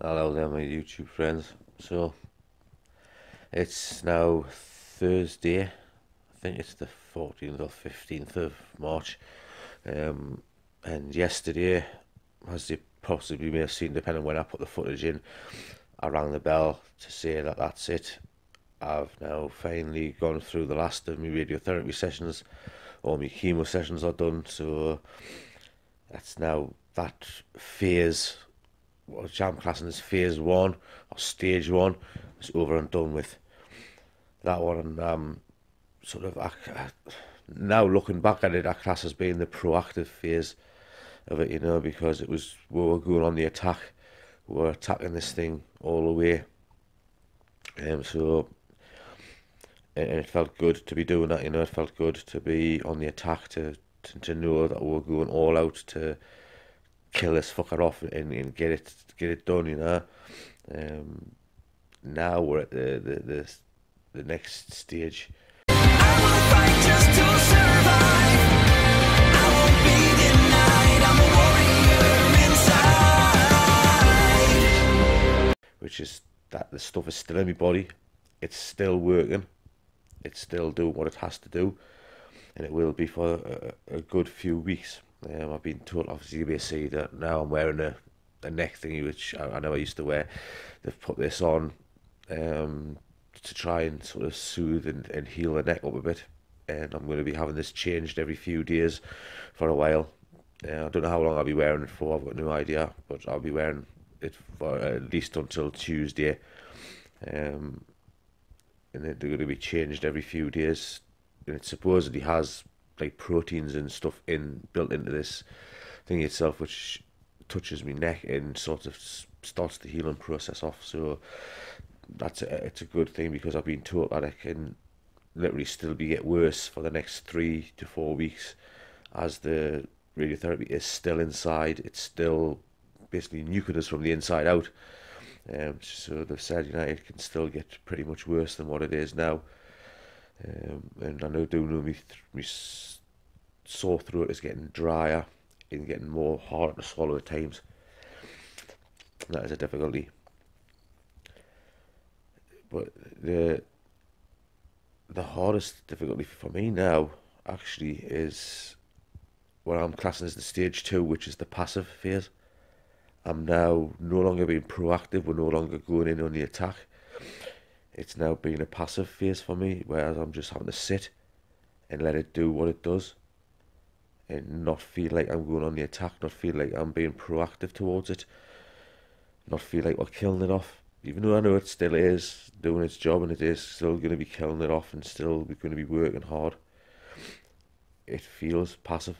Hello there, my YouTube friends. So it's now Thursday. I think it's the 14th or 15th of March. Um, and yesterday, as you possibly may have seen, depending when I put the footage in, I rang the bell to say that that's it. I've now finally gone through the last of my radiotherapy sessions. All my chemo sessions are done, so that's now that phase, what I'm classing as phase one or stage one, is over and done with. That one, sort of, now looking back at it, I class as being the proactive phase of it, because we were going on the attack, we were attacking this thing all the way. So and it felt good to be doing that, it felt good to be on the attack, to know that we were going all out to kill this fucker off and get it done. Um, Now we're at the next stage. I will fight just to survive. I won't be denied. I'm a warrior inside. Which is that the stuff is still in my body. It's still working. It's still doing what it has to do, and it will be for a good few weeks. I've been told, obviously, you may see that now I'm wearing a neck thingy, which I know I used to wear. They've put this on to try and sort of soothe and heal the neck up a bit. And I'm going to be having this changed every few days for a while. I don't know how long I'll be wearing it for, I've got no idea, but I'll be wearing it for at least until Tuesday. And they're going to be changed every few days. And it supposedly has like proteins and stuff built into this thing itself, which touches my neck and sort of starts the healing process off. So it's a good thing, because I've been told that it can literally still get worse for the next 3 to 4 weeks, as the radiotherapy is still inside. It's still basically nuking us from the inside out. So they've said, it can still get pretty much worse than what it is now. And I do know me sore throat is getting drier and getting more hard to swallow at times. That is a difficulty. But the hardest difficulty for me now actually is what I'm classing as the stage 2, which is the passive phase. I'm now no longer being proactive. We're no longer going in on the attack. It's now being a passive phase for me, whereas I'm just having to sit and let it do what it does, and not feel like I'm going on the attack, not feel like I'm being proactive towards it, not feel like we're killing it off. Even though I know it still is doing its job, and it is still going to be killing it off, and still going to be working hard, it feels passive.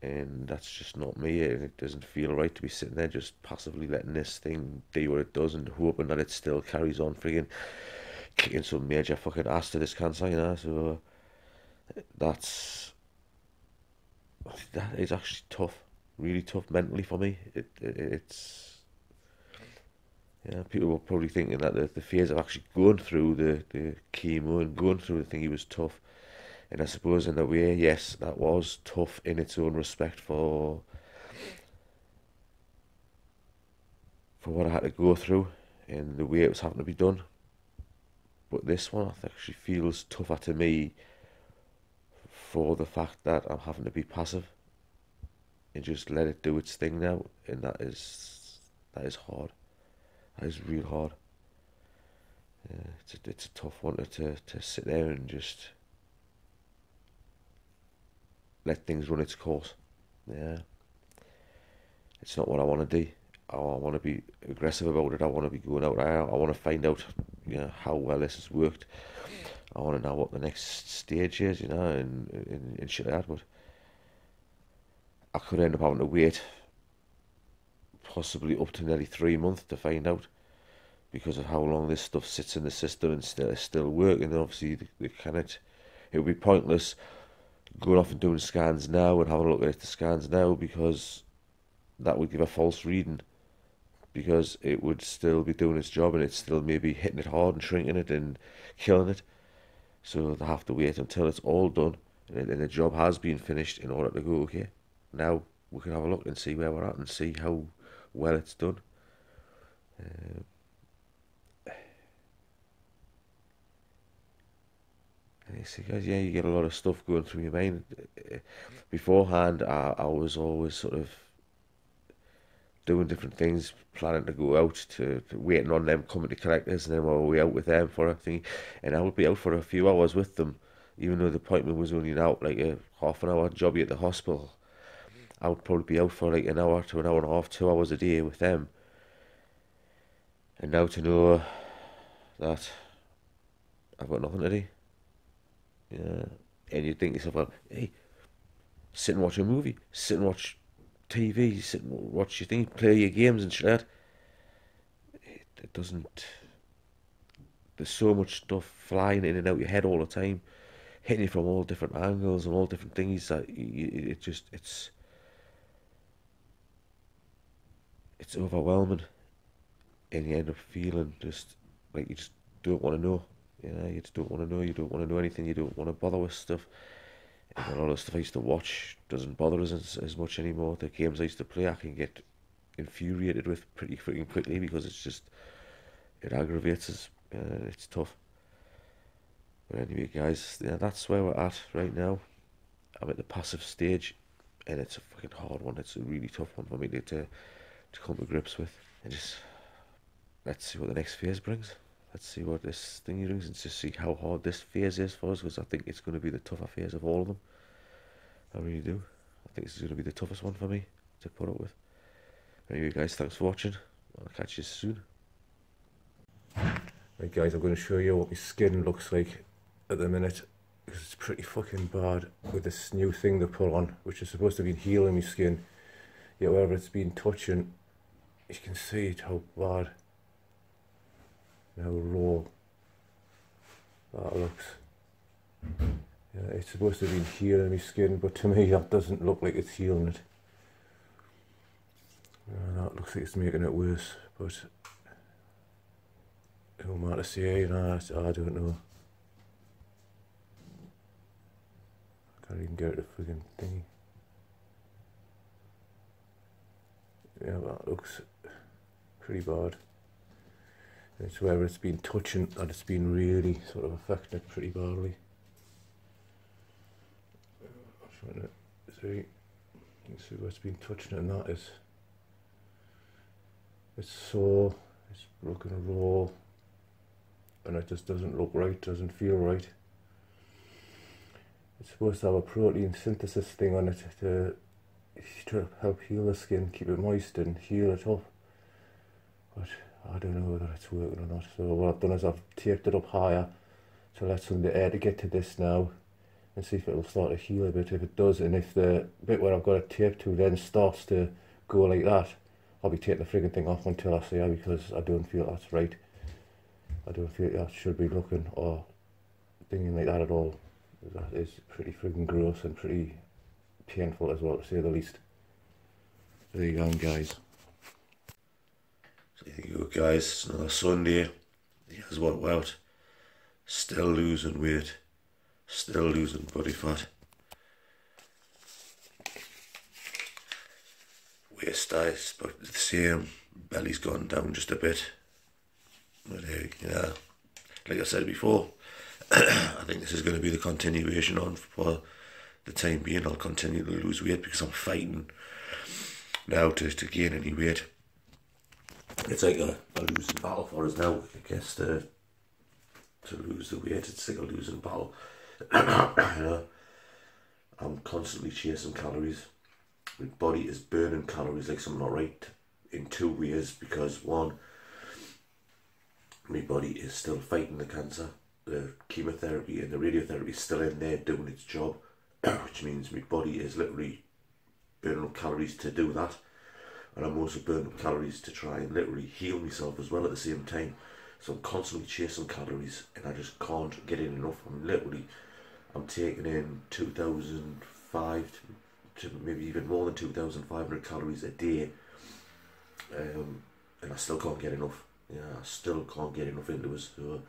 And that's just not me, and it doesn't feel right to be sitting there just passively letting this thing do what it does and hoping that it still carries on friggin' kicking some major fucking ass to this cancer. So that is actually tough, really tough mentally for me. It's people were probably thinking that the phase of actually going through the chemo and going through the thing, he was tough. And I suppose in a way, yes, that was tough in its own respect for what I had to go through and the way it was having to be done. But this one actually feels tougher to me for the fact that I'm having to be passive and just let it do its thing now, and that is hard. That is real hard. It's a tough one to sit there and just let things run its course. Yeah, it's not what I want to do. I want to be aggressive about it. I want to be going out there. I want to find out, how well this has worked. I want to know what the next stage is, and shit like that. But I could end up having to wait possibly up to nearly 3 months to find out, because of how long this stuff sits in the system and still working. And obviously, it would be pointless going off and doing scans now and having a look at the scans now, because that would give a false reading, because it would still be doing its job and it's still maybe hitting it hard and shrinking it and killing it. So they have to wait until it's all done and the job has been finished in order to go, okay, now we can have a look and see where we're at and see how well it's done. Um, and you see, guys, yeah, you get a lot of stuff going through your mind. Beforehand, I was always sort of doing different things, planning to go out to waiting on them coming to collect us, and then we'll be out with them for a thing, and I would be out for a few hours with them, even though the appointment was only out like a half an hour jobby at the hospital. I would probably be out for like an hour to an hour and a half, 2 hours a day with them, and now to know that I've got nothing to do, yeah, and you think to yourself, well, hey, sit and watch a movie, sit and watch TV, sit and watch your thing, play your games and shit like that. It doesn't. There's so much stuff flying in and out your head all the time, hitting you from all different angles and all different things that it's overwhelming, and you end up feeling just like you just don't want to know. You know, you just don't want to know. You don't want to know anything. You don't want to bother with stuff. And a lot of stuff I used to watch doesn't bother us as much anymore. The games I used to play, I can get infuriated with pretty freaking quickly because it aggravates us. It's tough. But anyway, guys, yeah, that's where we're at right now. I'm at the passive stage, and it's a fucking hard one. It's a really tough one for me to come to grips with. And just let's see what the next phase brings. Let's see what this thing brings, and just see how hard this phase is for us, because I think it's going to be the tougher phase of all of them. I really do. I think this is going to be the toughest one for me to put up with. Anyway, guys, thanks for watching. I'll catch you soon. Right, guys, I'm going to show you what my skin looks like at the minute, because it's pretty fucking bad with this new thing they put on, which is supposed to be healing my skin. Yet wherever it's been touching, you can see it, how bad, how raw that looks. Yeah, it's supposed to be healing my skin, but to me that doesn't look like it's healing it. That looks like it's making it worse, but who am I to say, you know, I don't know. I can't even get the friggin' thingy. Yeah, that looks pretty bad. It's where it's been touching that it's been really sort of affected pretty badly. I'm trying to see, you can see where it's been touching it, and that is, it's sore, it's looking raw, and it just doesn't look right, doesn't feel right. It's supposed to have a protein synthesis thing on it to help heal the skin, keep it moist and heal it up, but I don't know whether it's working or not. So what I've done is I've taped it up higher to let some of the air to get to this now, and see if it'll start to heal a bit. If it does, and if the bit where I've got it taped to then starts to go like that, I'll be taking the frigging thing off until I see her, because I don't feel that's right. I don't feel that should be looking or thinking like that at all. That is pretty frigging gross and pretty painful as well, to say the least. There you go, guys. So there you go, guys. It's another Sunday. Here's what we're out. Still losing weight. Still losing body fat. Waist size, but the same. Belly's gone down just a bit. But you know, like I said before, I think this is going to be the continuation on for the time being. I'll continue to lose weight because I'm fighting now to gain any weight. It's like a losing battle for us now, I guess, to lose the weight. It's like a losing battle. You know, I'm constantly chasing calories. My body is burning calories like something not right in two ways, because one, my body is still fighting the cancer. The chemotherapy and the radiotherapy is still in there doing its job, which means my body is literally burning up calories to do that, and I'm also burning up calories to try and literally heal myself as well at the same time. So I'm constantly chasing calories, and I just can't get in enough. I'm taking in 2,005 to maybe even more than 2,500 calories a day, and I still can't get enough. Yeah, I still can't get enough into us. So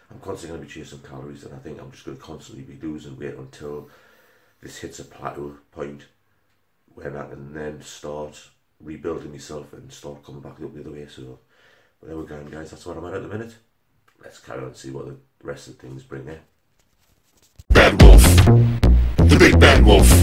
I'm constantly going to be chasing calories, and I think I'm just going to constantly be losing weight until this hits a plateau point when I can then start rebuilding myself and start coming back up the other way. So But there we go, guys. That's what I'm at the minute. Let's carry on and see what the rest of the things bring in. Bad Wolf. The Big Bad Wolf.